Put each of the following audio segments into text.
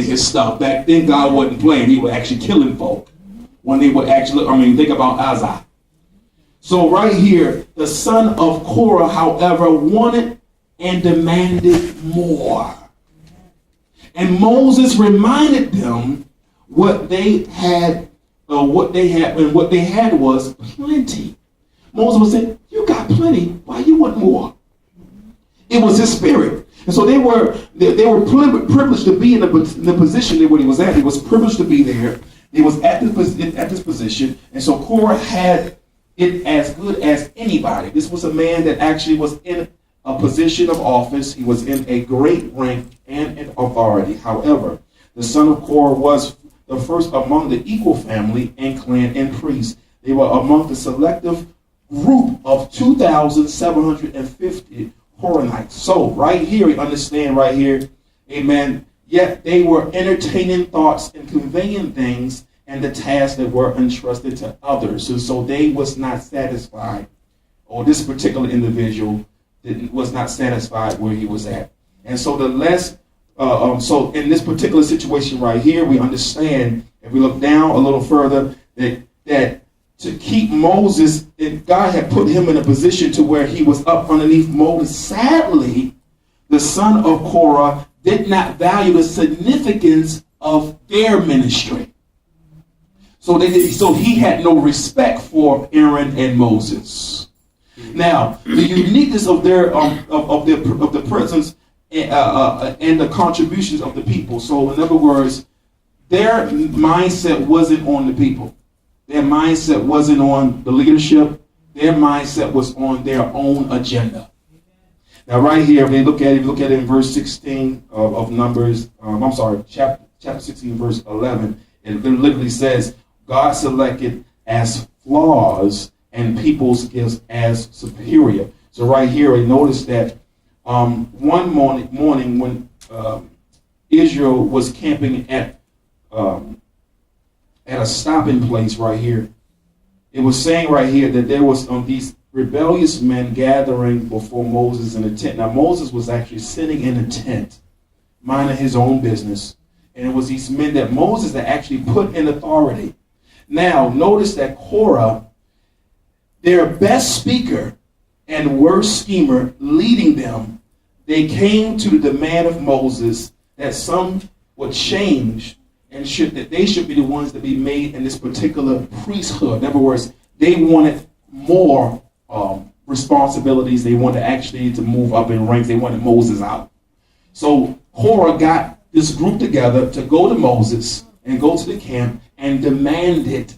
his stuff. Back then, God wasn't playing. He was actually killing folk. When they would actually, think about Uzzah. So right here, the son of Korah, however, wanted and demanded more. And Moses reminded them what they had, and what they had was plenty. Moses was saying, "You got plenty. Why you want more?" It was his spirit, and so they were privileged to be in the position where he was at. He was privileged to be there. He was at this position, and so Korah had it as good as anybody. This was a man that actually was in a position of office. He was in a great rank and an authority. However, the son of Korah was the first among the equal family and clan and priests. They were among the selective group of 2,750 Koranites. So right here, we understand right here, amen, yet they were entertaining thoughts and conveying things and the tasks that were entrusted to others. And so they was not satisfied, or this particular individual was not satisfied where he was at. And so so in this particular situation right here, we understand, if we look down a little further, that to keep Moses, God had put him in a position to where he was up underneath Moses. Sadly, the son of Korah did not value the significance of their ministry. So he had no respect for Aaron and Moses. Now, the uniqueness of the presence and the contributions of the people. So, in other words, their mindset wasn't on the people. Their mindset wasn't on the leadership. Their mindset was on their own agenda. Now, right here, if you look at it in verse 16 of Numbers, chapter 16, verse 11, it literally says, God selected as flaws and people's gifts as superior. So right here, we notice that one morning when Israel was camping at a stopping place right here, it was saying right here that there was these rebellious men gathering before Moses in a tent. Now Moses was actually sitting in a tent, minding his own business, and it was these men that Moses had actually put in authority. Now notice that Korah, their best speaker and worst schemer, leading them, they came to the demand of Moses that some would change and that they should be the ones to be made in this particular priesthood. In other words, they wanted more responsibilities. They wanted actually to move up in ranks. They wanted Moses out. So Korah got this group together to go to Moses and go to the camp and demanded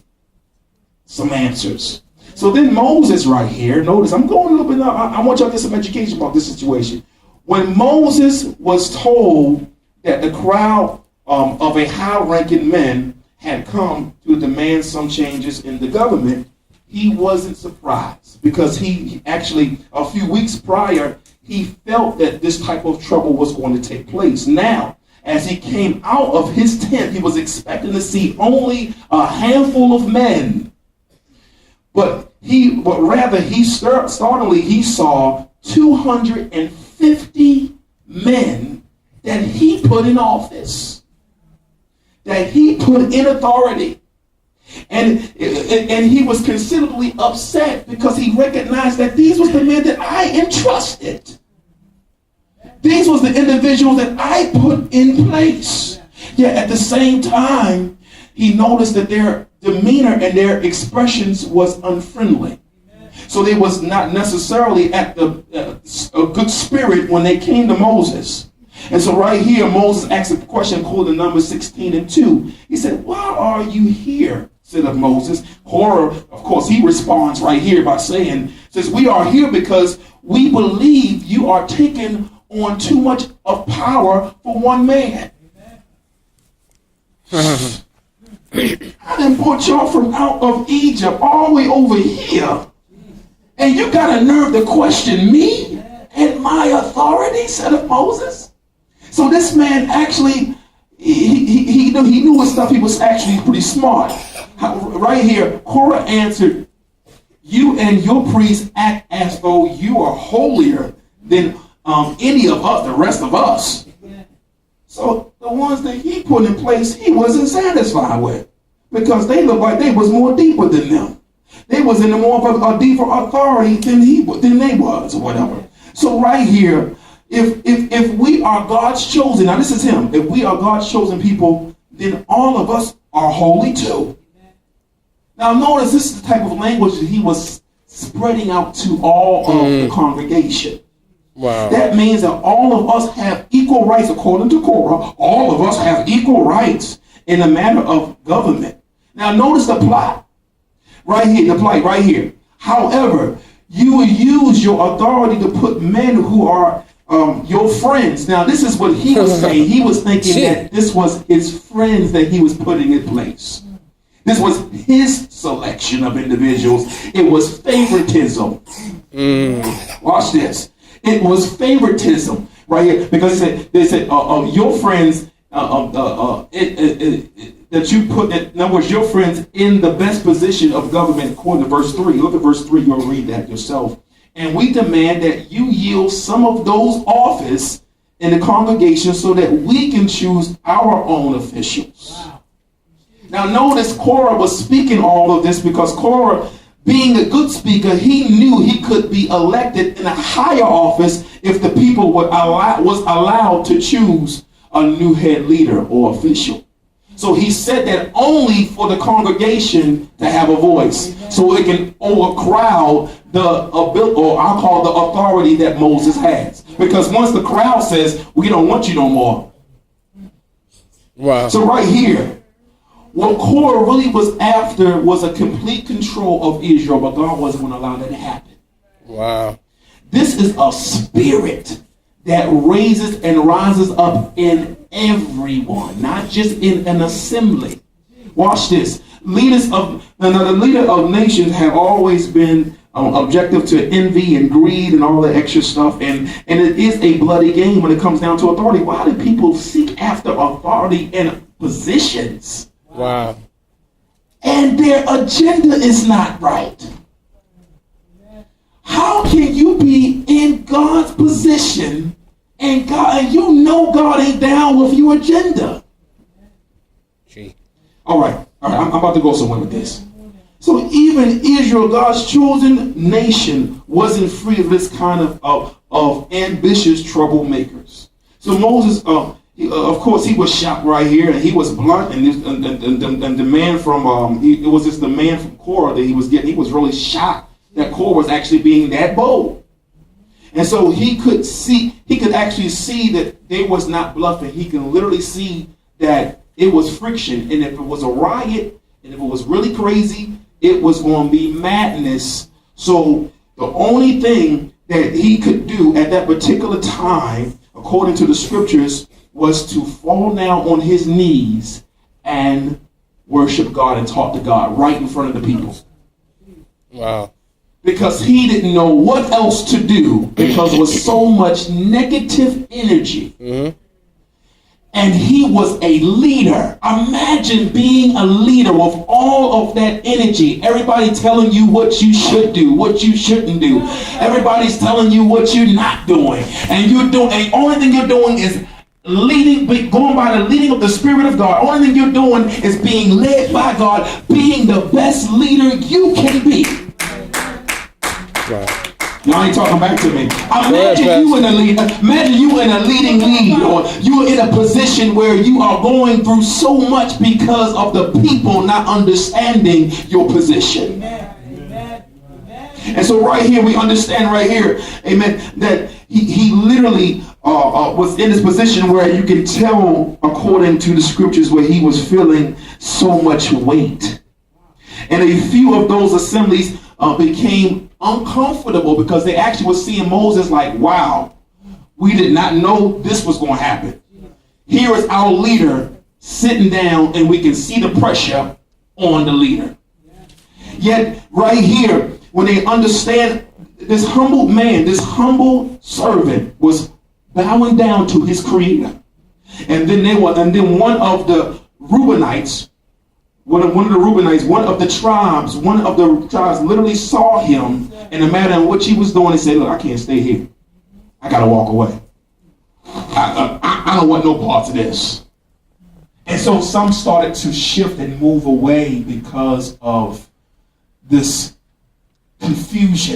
some answers. So then Moses right here, notice I'm going a little bit, I want y'all to get some education about this situation. When Moses was told that the crowd of a high-ranking men had come to demand some changes in the government, he wasn't surprised, because he actually, a few weeks prior, he felt that this type of trouble was going to take place. Now, as he came out of his tent, he was expecting to see only a handful of men. But rather, startlingly, he saw 250 men that he put in office, that he put in authority. And he was considerably upset because he recognized that these was the men that I entrusted. These was the individuals that I put in place. Yet at the same time, he noticed that their demeanor and their expressions was unfriendly. So they was not necessarily at a good spirit when they came to Moses. And so right here, Moses asked a question called in Numbers 16:2. He said, "Why are you here?" said of Moses. Korah, of course, he responds right here by saying, says, "We are here because we believe you are taking on too much of power for one man." I done brought y'all from out of Egypt all the way over here, and you got a nerve to question me and my authority, said of Moses. So this man actually, he knew his stuff. He was actually pretty smart. Right here, Korah answered, "You and your priests act as though you are holier than any of us, the rest of us." So the ones that he put in place, he wasn't satisfied with, because they looked like they was more deeper than them. They was in more of a deeper authority than they was, or whatever. So right here, if we are God's chosen, now this is him. If we are God's chosen people, then all of us are holy too. Now notice this is the type of language that he was spreading out to all of the congregation. Wow. That means that all of us have equal rights, according to Korah. All of us have equal rights in the matter of government. Now notice the plot right here, the plight right here. However, you will use your authority to put men who are your friends. Now this is what he was saying. He was thinking that this was his friends that he was putting in place. This was his selection of individuals. It was favoritism. Watch this. It was favoritism right here, because they said your friends that you put, in other words, your friends in the best position of government, according to verse 3. Look at verse 3. You'll read that yourself. And we demand that you yield some of those office in the congregation so that we can choose our own officials. Wow. Now notice Korah was speaking all of this because Korah, being a good speaker, he knew he could be elected in a higher office if the people was allowed to choose a new head leader or official. So he said that only for the congregation to have a voice, so it can overcrowd the ability, or I'll call the authority that Moses has. Because once the crowd says, we don't want you no more. Wow. So right here, what Korah really was after was a complete control of Israel, but God wasn't going to allow that to happen. Wow. This is a spirit that raises and rises up in everyone, not just in an assembly. Watch this. The leader of nations have always been objective to envy and greed and all that extra stuff, and it is a bloody game when it comes down to authority. Why do people seek after authority and positions? Wow. And their agenda is not right. How can you be in God's position and you know God ain't down with your agenda? Gee. All right. I'm about to go somewhere with this. So even Israel, God's chosen nation, wasn't free of this kind of ambitious troublemakers. So Moses, of course, he was shocked right here, and he was blunt, and the man from it was just the man from Korah that he was getting. He was really shocked that Korah was actually being that bold, and so he could actually see that they was not bluffing. He can literally see that it was friction, and if it was a riot, and if it was really crazy, it was going to be madness. So the only thing that he could do at that particular time, according to the scriptures, was to fall down on his knees and worship God and talk to God right in front of the people. Wow. Because he didn't know what else to do, because there was so much negative energy. Mm-hmm. And he was a leader. Imagine being a leader with all of that energy. Everybody telling you what you should do, what you shouldn't do. Everybody's telling you what you're not doing. And the only thing you're doing is going by the leading of the Spirit of God. Only thing you're doing is being led by God, being the best leader you can be. Wow. Y'all ain't talking back to me. Imagine you in a leading lead, or you're in a position where you are going through so much because of the people not understanding your position. And so right here, we understand right here, amen, that he literally was in this position where you can tell, according to the scriptures, where he was feeling so much weight. And a few of those assemblies became uncomfortable because they actually were seeing Moses like, wow, we did not know this was going to happen. Here is our leader sitting down, and we can see the pressure on the leader. Yet right here, when they understand this humble man, this humble servant was bowing down to his creator. And then one of the Reubenites, one of the tribes literally saw him, and the matter in which he was doing, he said, look, I can't stay here. I got to walk away. I I don't want no parts of this. And so some started to shift and move away because of this confusion.